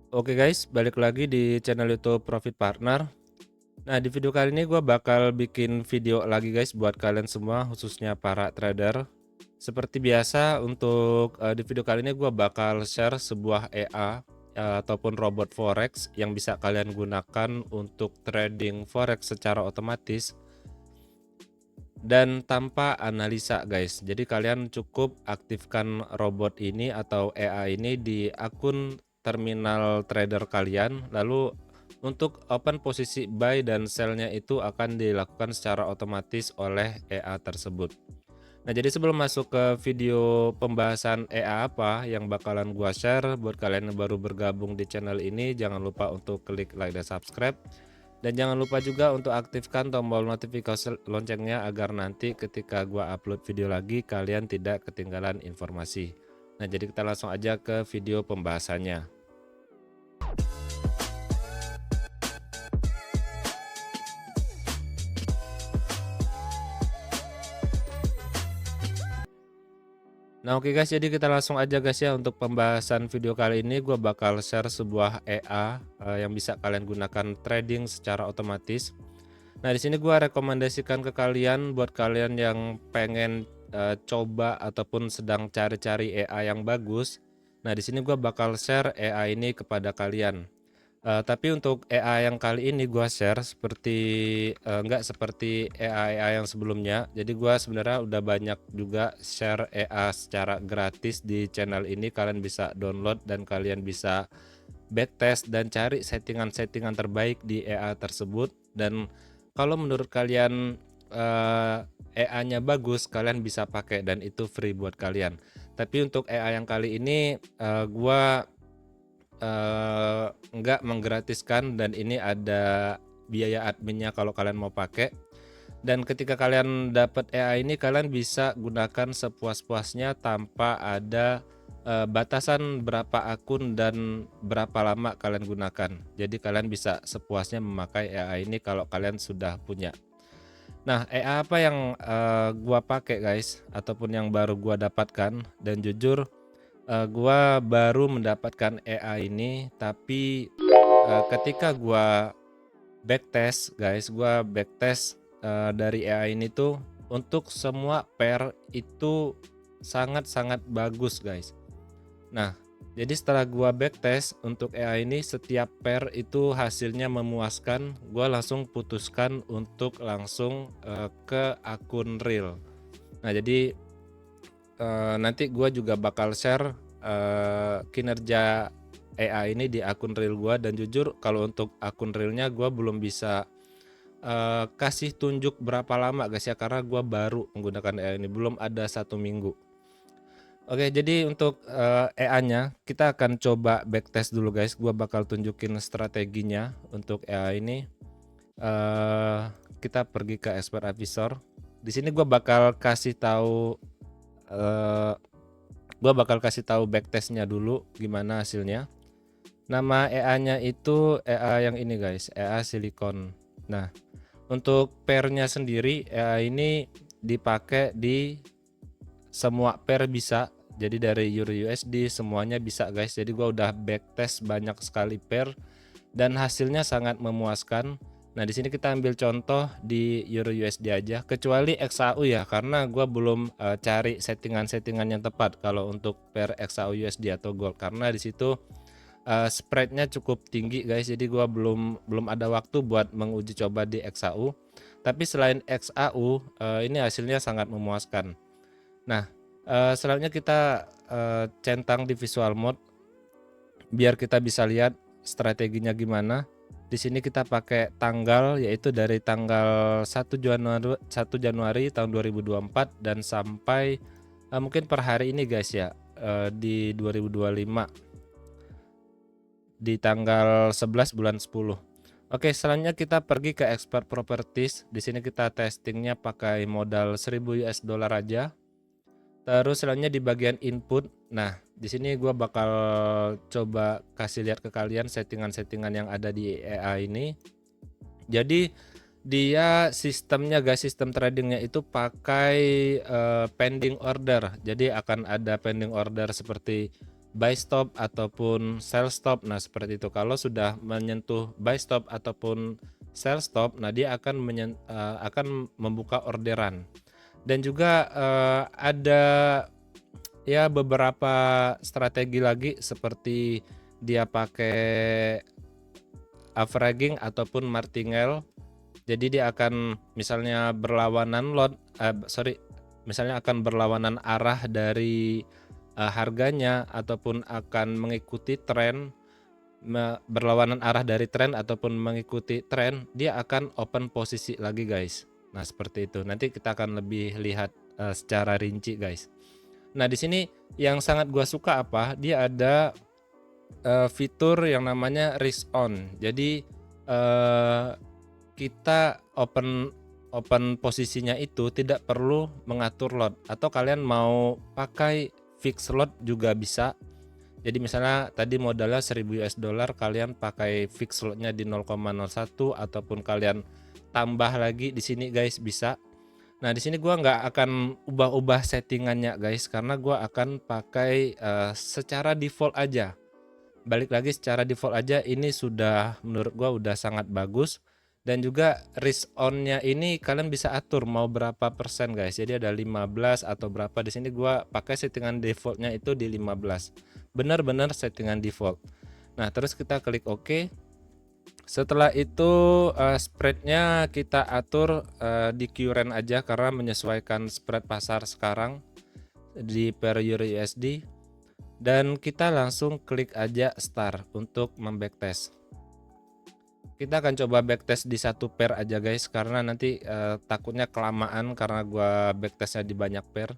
Oke guys, balik lagi di channel YouTube Profit Partner. Nah, di video kali ini gue bakal bikin video lagi guys buat kalian semua, khususnya para trader. Seperti biasa, untuk di video kali ini gue bakal share sebuah EA ataupun robot forex yang bisa kalian gunakan untuk trading forex secara otomatis dan tanpa analisa guys. Jadi kalian cukup aktifkan robot ini atau EA ini di akun terminal trader kalian, lalu untuk open posisi buy dan sell-nya itu akan dilakukan secara otomatis oleh EA tersebut. Nah, jadi sebelum masuk ke video pembahasan EA apa yang bakalan gua share buat kalian yang baru bergabung di channel ini, jangan lupa untuk klik like dan subscribe. Dan jangan lupa juga untuk aktifkan tombol notifikasi loncengnya agar nanti ketika gua upload video lagi kalian tidak ketinggalan informasi. Nah, jadi kita langsung aja ke video pembahasannya. Nah, oke guys, jadi kita langsung aja guys ya, untuk pembahasan video kali ini gue bakal share sebuah EA yang bisa kalian gunakan trading secara otomatis. Nah, di sini gua rekomendasikan ke kalian buat kalian yang pengen coba ataupun sedang cari-cari EA yang bagus. Nah, di sini gua bakal share EA ini kepada kalian. Tapi untuk EA yang kali ini gua share seperti enggak seperti EA-EA yang sebelumnya. Jadi gua sebenarnya udah banyak juga share EA secara gratis di channel ini. Kalian bisa download dan kalian bisa backtest dan cari settingan-settingan terbaik di EA tersebut. Dan kalau menurut kalian EA-nya bagus, kalian bisa pakai dan itu free buat kalian. Tapi untuk EA yang kali ini gua nggak menggratiskan dan ini ada biaya adminnya kalau kalian mau pakai. Dan ketika kalian dapat EA ini, kalian bisa gunakan sepuas-puasnya tanpa ada batasan berapa akun dan berapa lama kalian gunakan. Jadi kalian bisa sepuasnya memakai EA ini kalau kalian sudah punya. Nah, EA apa yang gua pakai guys ataupun yang baru gua dapatkan, dan jujur gua baru mendapatkan EA ini, tapi ketika gua backtest guys, gua backtest dari EA ini tuh untuk semua pair itu sangat-sangat bagus guys. Nah, jadi setelah gua backtest untuk EA ini, setiap pair itu hasilnya memuaskan. Gua langsung putuskan untuk langsung ke akun real. Nah, jadi nanti gua juga bakal share kinerja EA ini di akun real gua. Dan jujur kalau untuk akun realnya gua belum bisa kasih tunjuk berapa lama guys ya, karena gua baru menggunakan EA ini, belum ada 1 minggu. Oke, jadi untuk EA-nya kita akan coba backtest dulu guys. Gua bakal tunjukin strateginya untuk EA ini. Kita pergi ke expert advisor. Di sini gua bakal kasih tahu backtestnya dulu gimana hasilnya. Nama EA-nya itu EA yang ini guys, EA silikon. Nah, untuk pairnya sendiri EA ini dipakai di semua pair bisa. Jadi dari Euro USD semuanya bisa guys. Jadi gua udah backtest banyak sekali pair dan hasilnya sangat memuaskan. Nah, di sini kita ambil contoh di Euro USD aja, kecuali XAU ya, karena gua belum cari settingan-settingan yang tepat kalau untuk pair XAU USD atau gold, karena di situ spreadnya cukup tinggi guys. Jadi gua belum ada waktu buat menguji coba di XAU. Tapi selain XAU ini hasilnya sangat memuaskan. Nah, selanjutnya kita centang di visual mode biar kita bisa lihat strateginya gimana. Di sini kita pakai tanggal, yaitu dari tanggal 1 Januari tahun 2024 dan sampai mungkin per hari ini guys ya, di 2025 di tanggal 11 bulan 10. Oke, selanjutnya kita pergi ke expert properties. Di sini kita testingnya pakai modal 1000 US dollar aja. Terus selanjutnya di bagian input. Nah, di sini gua bakal coba kasih lihat ke kalian settingan-settingan yang ada di EA ini. Jadi dia sistemnya guys, sistem tradingnya itu pakai pending order. Jadi akan ada pending order seperti buy stop ataupun sell stop. Nah, seperti itu. Kalau sudah menyentuh buy stop ataupun sell stop, nah dia akan membuka orderan. Dan juga ada ya beberapa strategi lagi seperti dia pakai averaging ataupun martingale. Jadi dia akan misalnya berlawanan misalnya akan berlawanan arah dari harganya ataupun akan mengikuti tren, berlawanan arah dari tren ataupun mengikuti tren, dia akan open posisi lagi guys. Nah, seperti itu. Nanti kita akan lebih lihat secara rinci guys. Nah, di sini yang sangat gua suka apa? Dia ada fitur yang namanya risk on. Jadi kita open posisinya itu tidak perlu mengatur lot, atau kalian mau pakai fix lot juga bisa. Jadi misalnya tadi modalnya 1000 US dollar, kalian pakai fix lotnya di 0,01 ataupun kalian tambah lagi di sini guys, bisa. Nah, di sini gua nggak akan ubah-ubah settingannya guys, karena gua akan pakai secara default aja. Balik lagi secara default aja, ini sudah menurut gua udah sangat bagus. Dan juga risk on-nya ini kalian bisa atur mau berapa persen guys. Jadi ada 15 atau berapa. Di sini gua pakai settingan defaultnya itu di 15. Benar-benar settingan default. Nah, terus kita klik OK. Setelah itu spreadnya kita atur di QRAN aja karena menyesuaikan spread pasar sekarang di per euro USD. Dan kita langsung klik aja start untuk membacktest. Kita akan coba backtest di satu pair aja guys, karena nanti takutnya kelamaan karena gua backtestnya di banyak pair.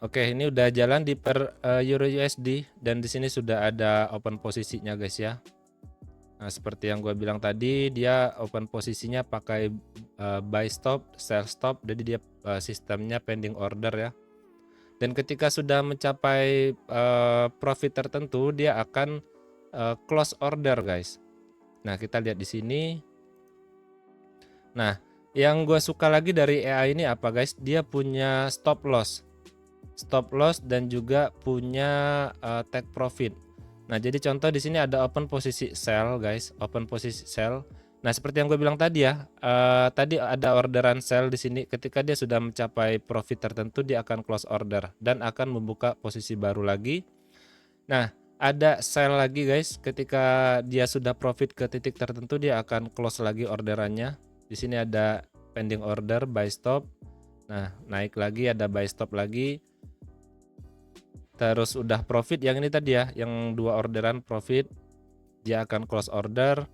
Oke, ini udah jalan di per euro USD dan di sini sudah ada open posisinya guys ya. Nah, seperti yang gue bilang tadi, dia open posisinya pakai buy stop, sell stop, jadi dia sistemnya pending order ya. Dan ketika sudah mencapai profit tertentu, dia akan close order guys. Nah, kita lihat di sini. Nah, yang gue suka lagi dari AI ini apa guys? Dia punya stop loss dan juga punya take profit. Nah, jadi contoh di sini ada open posisi sell guys, open posisi sell. Nah, seperti yang gue bilang tadi ya, tadi ada orderan sell di sini. Ketika dia sudah mencapai profit tertentu, dia akan close order dan akan membuka posisi baru lagi. Nah, ada sell lagi guys. Ketika dia sudah profit ke titik tertentu, dia akan close lagi orderannya. Di sini ada pending order, buy stop. Nah, naik lagi ada buy stop lagi. Terus udah profit yang ini tadi ya, yang dua orderan profit, dia akan close order.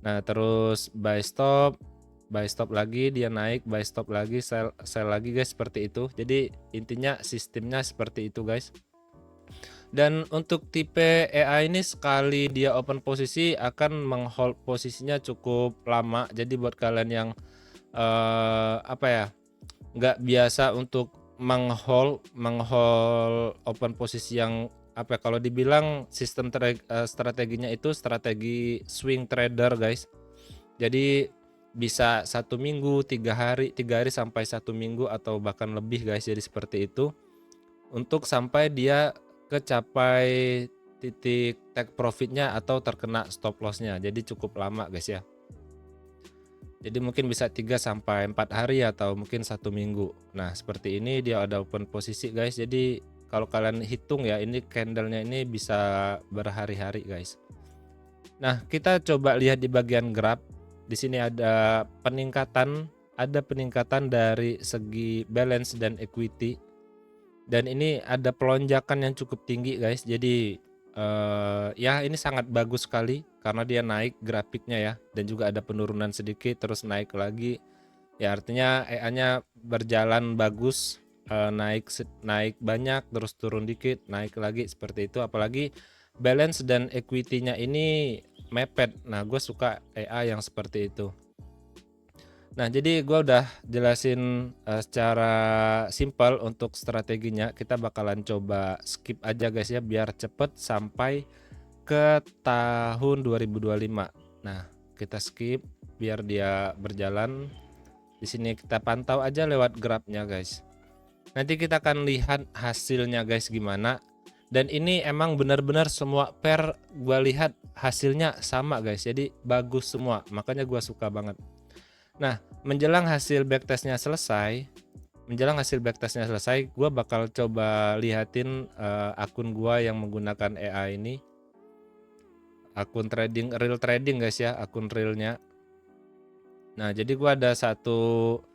Nah, terus buy stop lagi, dia naik, buy stop lagi, sell lagi guys, seperti itu. Jadi intinya sistemnya seperti itu guys. Dan untuk tipe AI ini sekali dia open posisi akan menghold posisinya cukup lama. Jadi buat kalian yang apa ya, nggak biasa untuk menghold open posisi yang apa, kalau dibilang sistem strateginya itu strategi swing trader guys. Jadi bisa 1 minggu, 3 hari sampai 1 minggu atau bahkan lebih guys. Jadi seperti itu untuk sampai dia kecapai titik take profitnya atau terkena stop lossnya. Jadi cukup lama guys ya. Jadi mungkin bisa 3 sampai 4 hari atau mungkin 1 minggu. Nah, seperti ini dia ada open posisi guys. Jadi kalau kalian hitung ya, ini candlenya ini bisa berhari-hari guys. Nah, kita coba lihat di bagian graph. Di sini ada peningkatan dari segi balance dan equity. Dan ini ada pelonjakan yang cukup tinggi guys. Jadi ya ini sangat bagus sekali karena dia naik grafiknya ya, dan juga ada penurunan sedikit terus naik lagi ya, artinya EA-nya berjalan bagus, naik banyak terus turun dikit naik lagi, seperti itu. Apalagi balance dan equity-nya ini mepet. Nah, gue suka EA yang seperti itu. Nah, jadi gue udah jelasin secara simpel untuk strateginya. Kita bakalan coba skip aja guys ya, biar cepet sampai ke tahun 2025. Nah, kita skip biar dia berjalan. Di sini kita pantau aja lewat grafnya guys. Nanti kita akan lihat hasilnya guys gimana. Dan ini emang benar-benar semua pair gua lihat hasilnya sama guys. Jadi bagus semua. Makanya gua suka banget. Nah, menjelang hasil backtestnya selesai, gua bakal coba lihatin akun gua yang menggunakan AI ini. Akun trading, real trading guys ya, akun realnya. Nah, jadi gua ada satu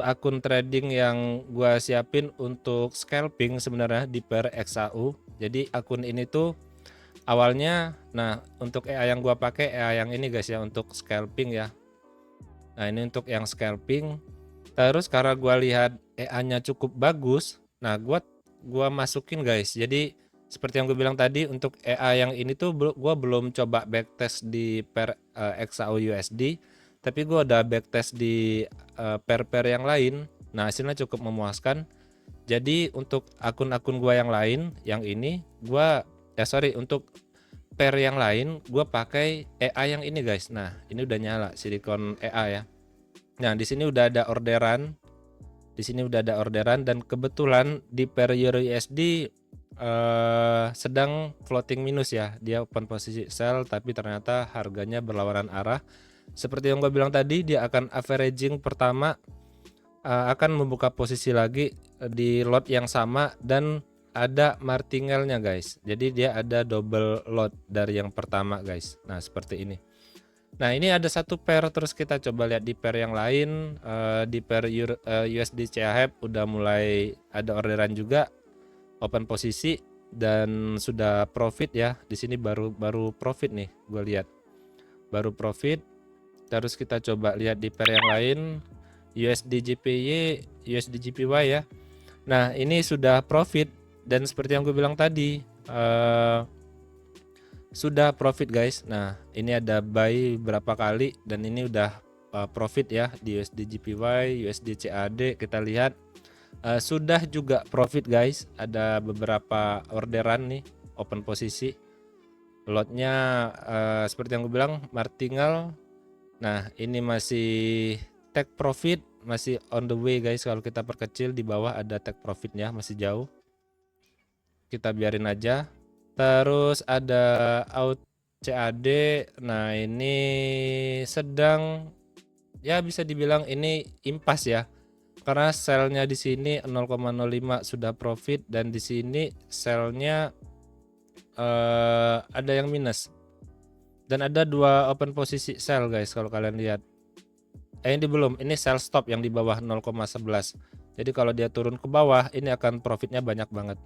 akun trading yang gua siapin untuk scalping sebenarnya di per XAU. Jadi akun ini tuh awalnya, nah untuk AI yang gua pakai AI yang ini guys ya, untuk scalping ya. Nah ini untuk yang scalping. Terus karena gua lihat AI-nya cukup bagus, nah gua masukin guys. Jadi seperti yang gue bilang tadi, untuk AI yang ini tuh gua belum coba backtest di per XAU USD, tapi gua udah backtest di pair-pair yang lain. Nah hasilnya cukup memuaskan. Jadi untuk akun-akun gua yang lain, yang ini untuk pair yang lain gua pakai AI yang ini guys. Nah ini udah nyala Silicon AI ya. Nah di sini udah ada orderan, dan kebetulan di pair Euro USD sedang floating minus ya. Dia open posisi sell tapi ternyata harganya berlawanan arah. Seperti yang gue bilang tadi, dia akan averaging pertama, akan membuka posisi lagi di lot yang sama dan ada martingale-nya guys. Jadi dia ada double lot dari yang pertama guys. Nah seperti ini. Nah ini ada satu pair, terus kita coba lihat di pair yang lain. Di pair USD CHF udah mulai ada orderan juga, open posisi dan sudah profit ya. Di sini baru profit nih, gue lihat baru profit. Terus kita coba lihat di pair yang lain, USD JPY, USD JPY ya. Nah ini sudah profit dan seperti yang gue bilang tadi, sudah profit guys. Nah ini ada buy berapa kali dan ini udah profit ya di USD JPY, USD CAD. Kita lihat sudah juga profit guys. Ada beberapa orderan nih open posisi. Lotnya seperti yang gue bilang martingale. Nah ini masih take profit, masih on the way guys. Kalau kita perkecil di bawah ada take profitnya, masih jauh. Kita biarin aja. Terus ada out CAD. Nah ini sedang, ya bisa dibilang ini impas ya, karena selnya di sini 0,05 sudah profit dan di sini selnya ada yang minus dan ada dua open posisi sell guys. Kalau kalian lihat, ini belum, ini sell stop yang di bawah 0,11. jadi kalau dia turun ke bawah ini akan profitnya banyak banget.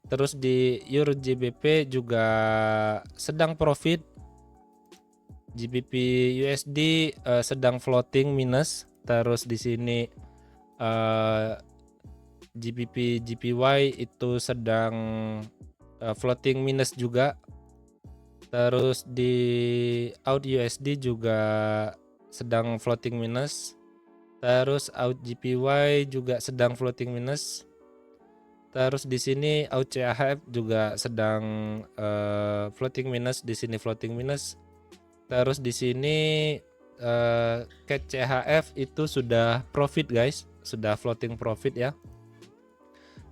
Terus di Euro GBP juga sedang profit. GBP USD sedang floating minus. Terus di sini GBP JPY itu sedang floating minus juga. Terus di out USD juga sedang floating minus. Terus out JPY juga sedang floating minus. Terus di sini out CHF juga sedang floating minus, di sini floating minus. Terus di sini CAD CHF itu sudah profit guys, sudah floating profit ya.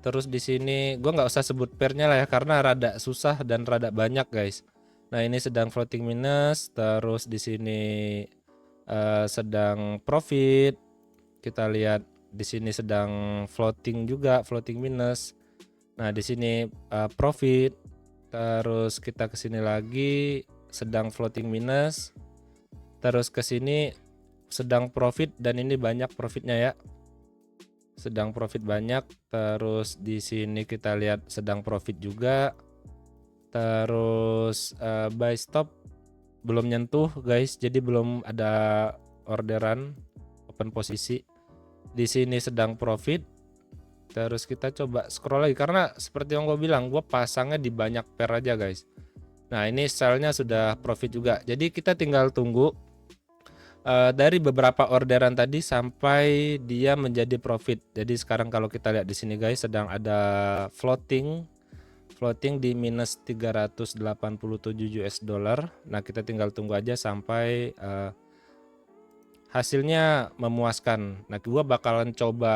Terus di sini gua nggak usah sebut pairnya lah ya karena rada susah dan rada banyak guys. Nah ini sedang floating minus, terus di sini sedang profit. Kita lihat di sini sedang floating juga, floating minus. Nah di sini profit. Terus kita ke sini lagi sedang floating minus. Terus ke sini sedang profit dan ini banyak profitnya ya. Sedang profit banyak. Terus di sini kita lihat sedang profit juga. Terus buy stop belum nyentuh guys, jadi belum ada orderan open posisi. Di sini sedang profit. Terus kita coba scroll lagi karena seperti yang gue bilang, gue pasangnya di banyak pair aja guys. Nah ini sellnya sudah profit juga, jadi kita tinggal tunggu dari beberapa orderan tadi sampai dia menjadi profit. Jadi sekarang kalau kita lihat di sini guys, sedang ada floating di minus 387 US dollar. Nah kita tinggal tunggu aja sampai hasilnya memuaskan. Nah gua bakalan coba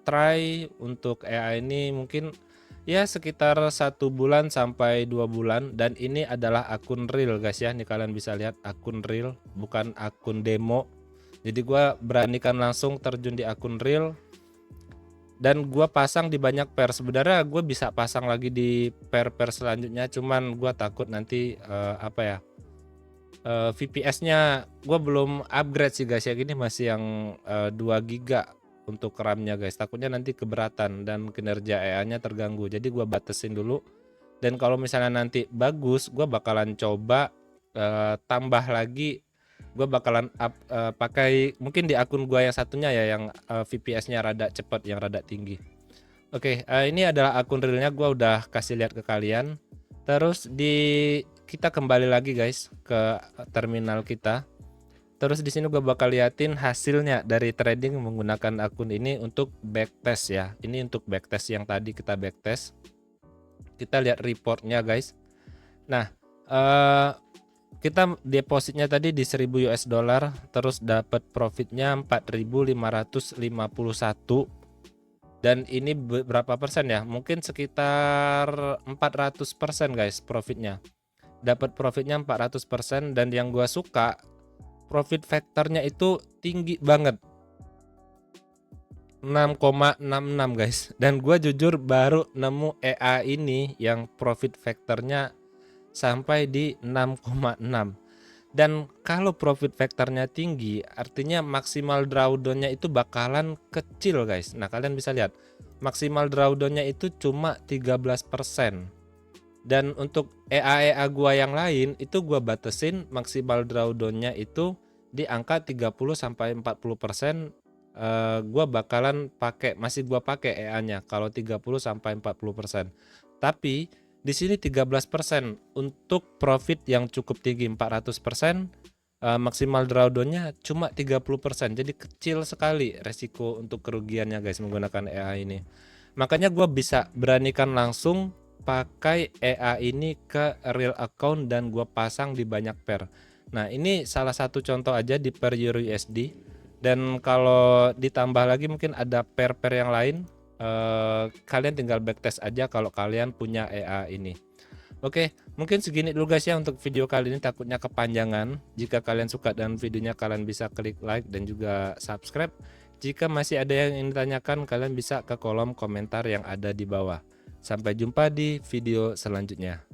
try untuk AI ini mungkin ya sekitar 1 bulan sampai 2 bulan, dan ini adalah akun real guys ya. Nih kalian bisa lihat akun real, bukan akun demo. Jadi gua beranikan langsung terjun di akun real dan gua pasang di banyak pair. Sebenarnya gue bisa pasang lagi di pair-pair selanjutnya, cuman gua takut nanti apa ya, VPS-nya gue belum upgrade sih guys ya. Gini masih yang 2 giga untuk RAM-nya guys. Takutnya nanti keberatan dan kinerja AI-nya terganggu. Jadi gue batasin dulu. Dan kalau misalnya nanti bagus, gue bakalan coba tambah lagi. Gue bakalan pakai mungkin di akun gue yang satunya ya, yang VPS-nya rada cepat, yang rada tinggi. Oke, ini adalah akun realnya, gue udah kasih lihat ke kalian. Terus kita kembali lagi guys ke terminal kita. Terus di sini gue bakal liatin hasilnya dari trading menggunakan akun ini untuk backtest ya. Ini untuk backtest yang tadi kita backtest. Kita lihat reportnya guys. Nah, kita depositnya tadi di 1000 US dollar, terus dapat profitnya 4551. Dan ini berapa persen ya? Mungkin sekitar 400% guys profitnya. Dapat profitnya 400%, dan yang gua suka profit factornya itu tinggi banget, 6,66 guys. Dan gua jujur baru nemu EA ini yang profit factornya sampai di 6,6. Dan kalau profit factornya tinggi, artinya maksimal drawdownnya itu bakalan kecil guys. Nah kalian bisa lihat maksimal drawdownnya itu cuma 13%. Dan untuk EA gua yang lain itu gua batasin maksimal drawdownnya itu di angka 30 sampai 40%. Gua bakalan masih gua pakai EA-nya kalau 30 sampai 40%. Tapi di sini 13% untuk profit yang cukup tinggi 400%, maksimal drawdownnya cuma 30%. Jadi kecil sekali resiko untuk kerugiannya guys menggunakan EA ini. Makanya gua bisa beranikan langsung pakai EA ini ke real account dan gue pasang di banyak pair. Nah ini salah satu contoh aja di pair Euro USD, dan kalau ditambah lagi mungkin ada pair-pair yang lain, kalian tinggal backtest aja kalau kalian punya EA ini. Oke, mungkin segini dulu guys ya untuk video kali ini, takutnya kepanjangan. Jika kalian suka dengan videonya, kalian bisa klik like dan juga subscribe. Jika masih ada yang ingin ditanyakan, kalian bisa ke kolom komentar yang ada di bawah. Sampai jumpa di video selanjutnya.